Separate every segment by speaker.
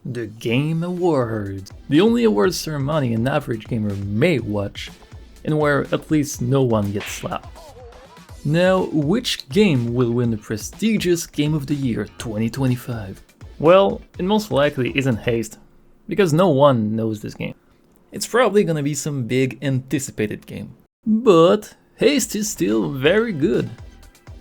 Speaker 1: The Game Awards. The only awards ceremony an average gamer may watch, and where at least no one gets slapped. Now, which game will win the prestigious Game of the Year 2025? Well, it most likely isn't Haste, because no one knows this game. It's probably gonna be some big anticipated game. But Haste is still very good.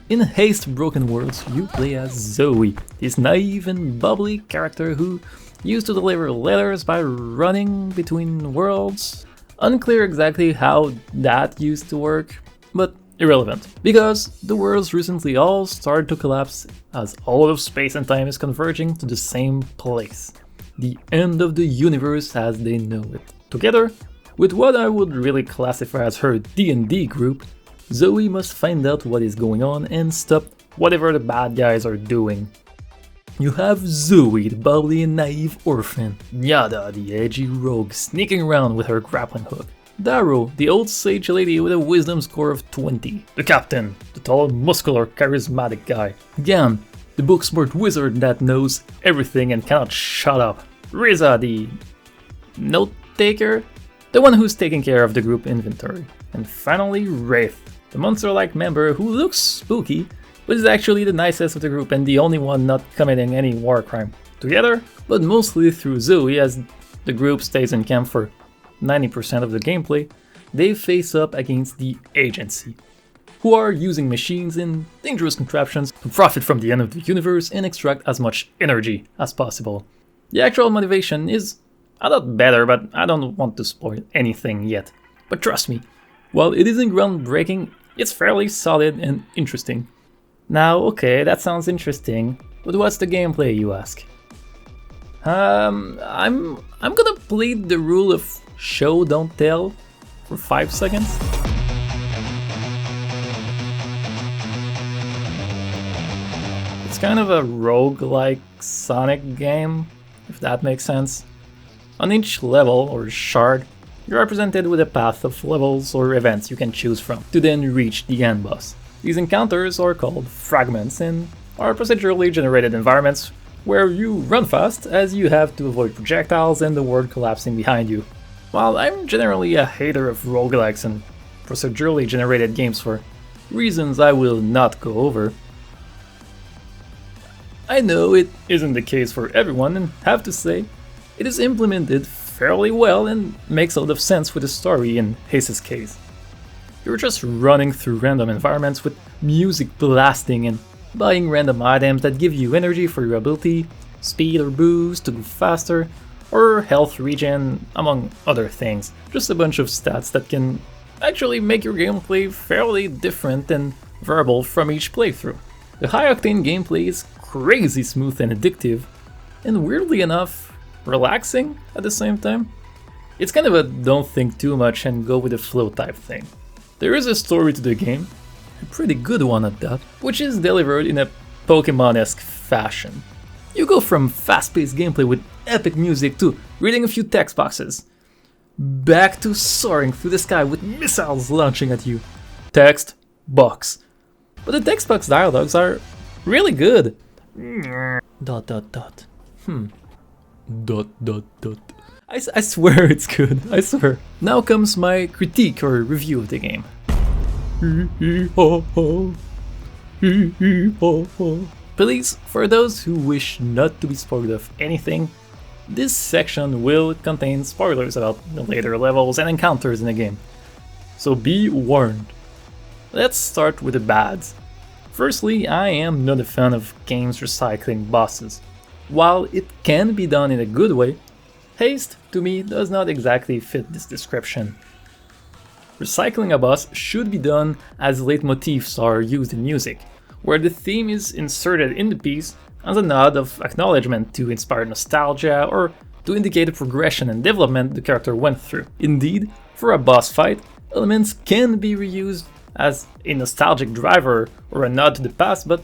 Speaker 1: In Haste Broken Worlds, you play as Zoe, this naive and bubbly character who used to deliver letters by running between worlds. Unclear exactly how that used to work, but irrelevant, because the worlds recently all started to collapse as all of space and time is converging to the same place. The end of the universe as they know it. Together with what I would really classify as her D&D group, Zoe must find out what is going on and stop whatever the bad guys are doing. You have Zoe, the bubbly and naive orphan, Nyada, the edgy rogue sneaking around with her grappling hook, Darrow, the old sage lady with a wisdom score of 20, the captain, the tall, muscular, charismatic guy, Gan, the book-smart wizard that knows everything and cannot shut up, Riza, the note-taker, the one who's taking care of the group inventory, and finally Wraith, the monster-like member who looks spooky, but is actually the nicest of the group and the only one not committing any war crime. Together, but mostly through Zoe as the group stays in camp for 90% of the gameplay, they face up against the Agency, who are using machines and dangerous contraptions to profit from the end of the universe and extract as much energy as possible. The actual motivation is a lot better, but I don't want to spoil anything yet. But trust me, while it isn't groundbreaking, it's fairly solid and interesting. Now, okay, that sounds interesting, but what's the gameplay, you ask? I'm gonna plead the rule of show, don't tell for 5 seconds. It's kind of a roguelike Sonic game, if that makes sense. On each level or shard, you're represented with a path of levels or events you can choose from to then reach the end boss. These encounters are called fragments and are procedurally generated environments where you run fast as you have to avoid projectiles and the world collapsing behind you. While I'm generally a hater of roguelikes and procedurally generated games for reasons I will not go over, I know it isn't the case for everyone and have to say, it is implemented fairly well and makes a lot of sense with the story in Haste's case. You're just running through random environments with music blasting and buying random items that give you energy for your ability, speed or boost to go faster, or health regen, among other things. Just a bunch of stats that can actually make your gameplay fairly different and variable from each playthrough. The high-octane gameplay is crazy smooth and addictive, and weirdly enough, relaxing at the same time. It's kind of a don't think too much and go with the flow type thing. There is a story to the game, a pretty good one at that, which is delivered in a Pokemon-esque fashion. You go from fast-paced gameplay with epic music to reading a few text boxes, back to soaring through the sky with missiles launching at you. Text box. But the text box dialogues are really good. ... I swear it's good, I swear. Now comes my critique or review of the game. Please, for those who wish not to be spoiled of anything, this section will contain spoilers about the later levels and encounters in the game. So be warned. Let's start with the bads. Firstly, I am not a fan of games recycling bosses. While it can be done in a good way, Haste, to me, does not exactly fit this description. Recycling a boss should be done as leitmotifs are used in music, where the theme is inserted in the piece as a nod of acknowledgement to inspire nostalgia or to indicate the progression and development the character went through. Indeed, for a boss fight, elements can be reused as a nostalgic driver or a nod to the past, but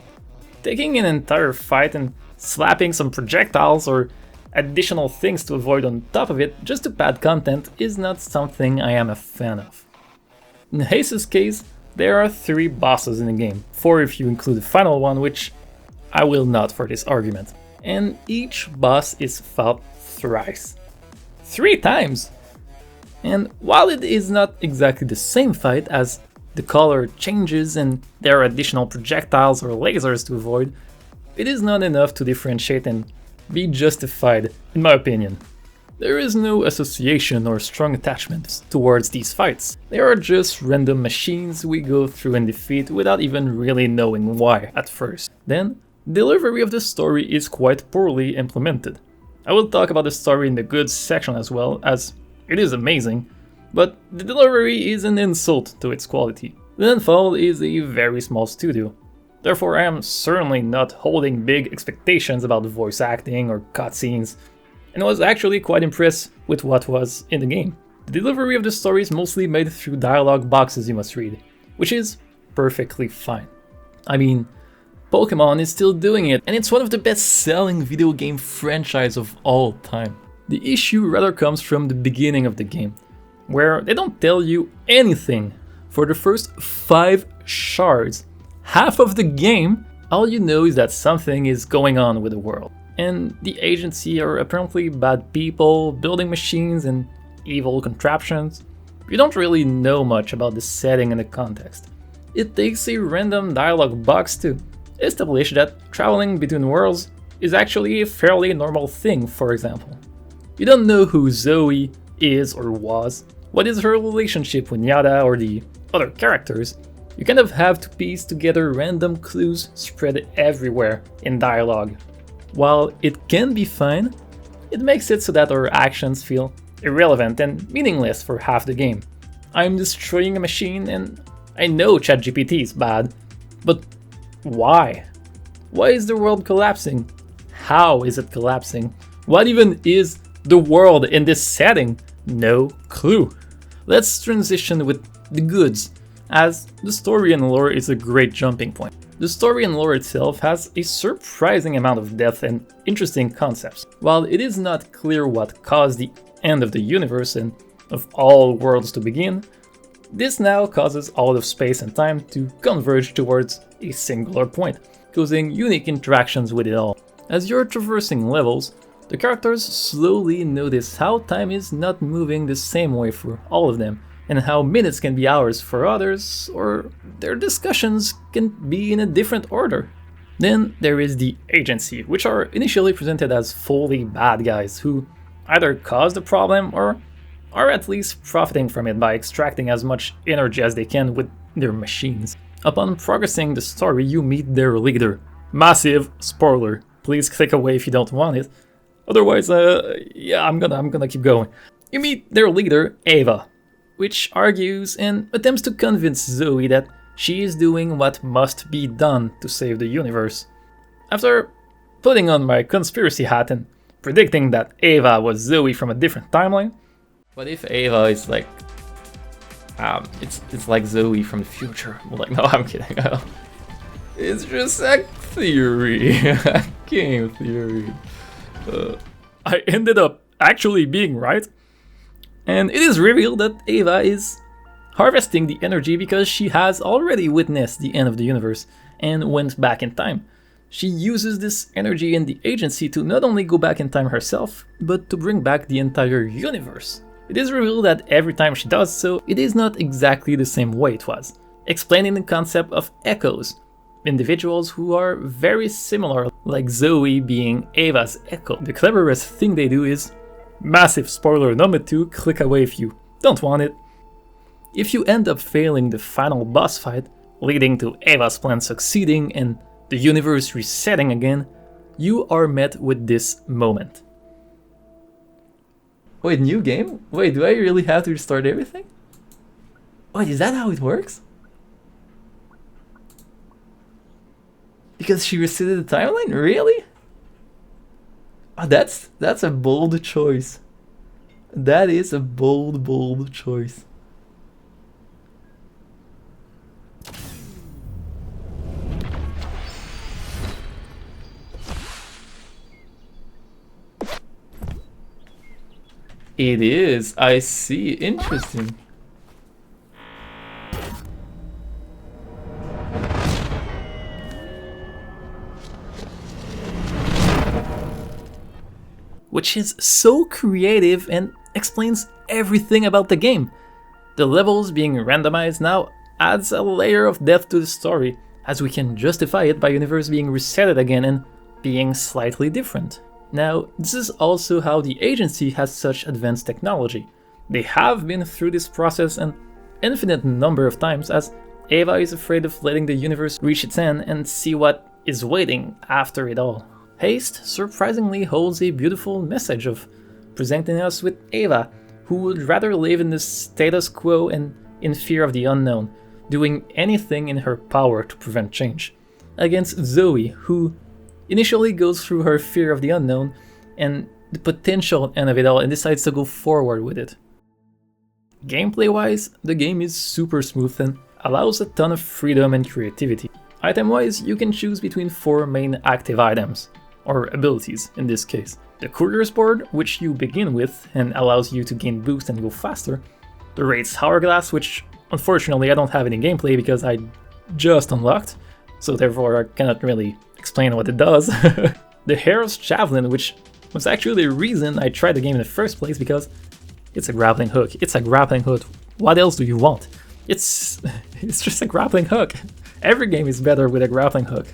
Speaker 1: taking an entire fight and slapping some projectiles or additional things to avoid on top of it just to pad content is not something I am a fan of. In Haste's case, there are 3 bosses in the game, 4 if you include the final one, which I will not for this argument. and each boss is fought thrice. 3 times! And while it is not exactly the same fight, as the color changes and there are additional projectiles or lasers to avoid, it is not enough to differentiate and be justified, in my opinion. There is no association or strong attachment towards these fights. They are just random machines we go through and defeat without even really knowing why at first. Then, delivery of the story is quite poorly implemented. I will talk about the story in the goods section as well, as it is amazing, but the delivery is an insult to its quality. Landfall is a very small studio, therefore I am certainly not holding big expectations about voice acting or cutscenes, and was actually quite impressed with what was in the game. The delivery of the story is mostly made through dialogue boxes you must read, which is perfectly fine. I mean, Pokemon is still doing it, and it's one of the best-selling video game franchises of all time. The issue rather comes from the beginning of the game, where they don't tell you anything. For the first 5 shards, half of the game, all you know is that something is going on with the world. And the agency are apparently bad people, building machines and evil contraptions. You don't really know much about the setting and the context. It takes a random dialogue box to establish that traveling between worlds is actually a fairly normal thing, for example. You don't know who Zoe is or was, what is her relationship with Nyada or the other characters. You kind of have to piece together random clues spread everywhere in dialogue. While it can be fine, it makes it so that our actions feel irrelevant and meaningless for half the game. I'm destroying a machine and I know ChatGPT is bad, but why? Why is the world collapsing? How is it collapsing? What even is the world in this setting? No clue. Let's transition with the goods, as the story and lore is a great jumping point. The story and lore itself has a surprising amount of depth and interesting concepts. While it is not clear what caused the end of the universe and of all worlds to begin, this now causes all of space and time to converge towards a singular point, causing unique interactions with it all. As you're traversing levels, the characters slowly notice how time is not moving the same way for all of them, and how minutes can be hours for others, or their discussions can be in a different order. Then there is the agency, which are initially presented as fully bad guys who either caused the problem or are at least profiting from it by extracting as much energy as they can with their machines. Upon progressing the story, you meet their leader. Massive spoiler. Please click away if you don't want it. Otherwise, yeah, I'm gonna keep going. You meet their leader, Ava, which argues and attempts to convince Zoe that she is doing what must be done to save the universe. After putting on my conspiracy hat and predicting that Ava was Zoe from a different timeline, what if Ava is like, it's like Zoe from the future? Well, like, no, I'm kidding. It's just a theory, a game theory. I ended up actually being right. And it is revealed that Ava is harvesting the energy because she has already witnessed the end of the universe and went back in time. She uses this energy and the agency to not only go back in time herself, but to bring back the entire universe. It is revealed that every time she does so, it is not exactly the same way it was, explaining the concept of echoes, individuals who are very similar, like Zoe being Ava's echo. The cleverest thing they do is, massive spoiler number 2, click away if you don't want it. If you end up failing the final boss fight, leading to Ava's plan succeeding and the universe resetting again, you are met with this moment. Wait, new game? Wait, do I really have to restart everything? Wait, is that how it works? Because she resetted the timeline? Really? Oh, that's a bold choice. That is a bold choice. It is, I see, interesting. which is so creative and explains everything about the game. The levels being randomized now adds a layer of depth to the story, as we can justify it by universe being resetted again and being slightly different. Now, this is also how the agency has such advanced technology. They have been through this process an infinite number of times, as Ava is afraid of letting the universe reach its end and see what is waiting after it all. Haste surprisingly holds a beautiful message of presenting us with Ava, who would rather live in the status quo and in fear of the unknown, doing anything in her power to prevent change, against Zoe, who initially goes through her fear of the unknown and the potential end of it all and decides to go forward with it. Gameplay-wise, the game is super smooth and allows a ton of freedom and creativity. Item-wise, you can choose between 4 main active items, or abilities in this case. The Courier's Board, which you begin with and allows you to gain boost and go faster. The Wraith's Hourglass, which unfortunately I don't have any gameplay because I just unlocked, so therefore I cannot really explain what it does. The Hero's Javelin, which was actually the reason I tried the game in the first place, because it's a grappling hook. It's a grappling hook. What else do you want? It's just a grappling hook. Every game is better with a grappling hook.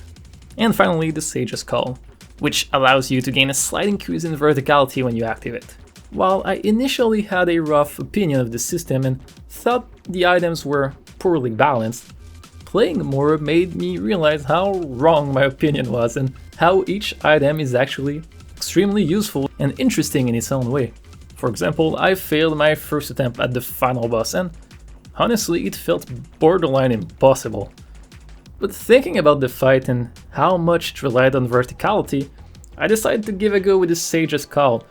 Speaker 1: And finally, the Sage's Call, which allows you to gain a slight increase in verticality when you activate. While I initially had a rough opinion of the system and thought the items were poorly balanced, playing more made me realize how wrong my opinion was and how each item is actually extremely useful and interesting in its own way. For example, I failed my first attempt at the final boss and honestly it felt borderline impossible. But thinking about the fight and how much it relied on verticality, I decided to give a go with the Sage's Call,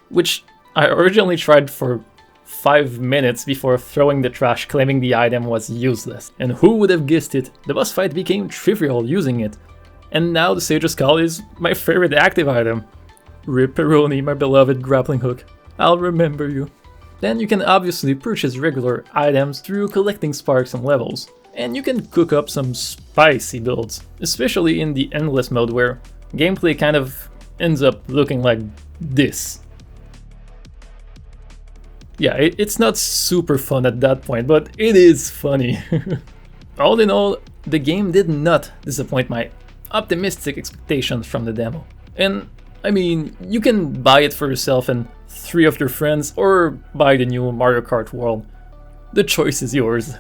Speaker 1: which I originally tried for 5 minutes before throwing the trash claiming the item was useless. And who would have guessed it, the boss fight became trivial using it. And now the Sage's Call is my favorite active item. Ripperoni, my beloved grappling hook. I'll remember you. Then you can obviously purchase regular items through collecting sparks and levels. And you can cook up some spicy builds, especially in the endless mode where gameplay kind of ends up looking like this. Yeah, it's not super fun at that point, but it is funny. All in all, the game did not disappoint my optimistic expectations from the demo. And I mean, you can buy it for yourself and 3 of your friends, or buy the new Mario Kart World. The choice is yours.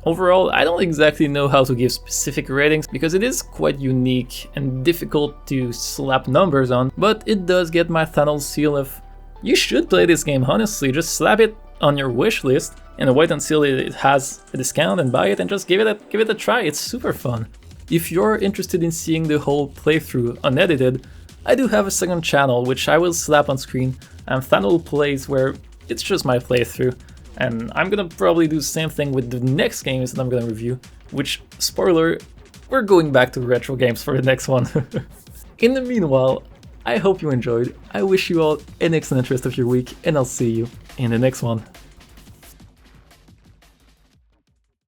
Speaker 1: Overall, I don't exactly know how to give specific ratings because it is quite unique and difficult to slap numbers on, but it does get my final seal of you should play this game, honestly. Just slap it on your wish list and wait until it has a discount and buy it and just give it a try. It's super fun. If you're interested in seeing the whole playthrough unedited, I do have a second channel which I will slap on screen, and Thanul Plays, where it's just my playthrough. And I'm gonna probably do the same thing with the next games that I'm gonna review, which, spoiler, we're going back to retro games for the next one. In the meanwhile, I hope you enjoyed, I wish you all an excellent rest of your week, and I'll see you in the next one.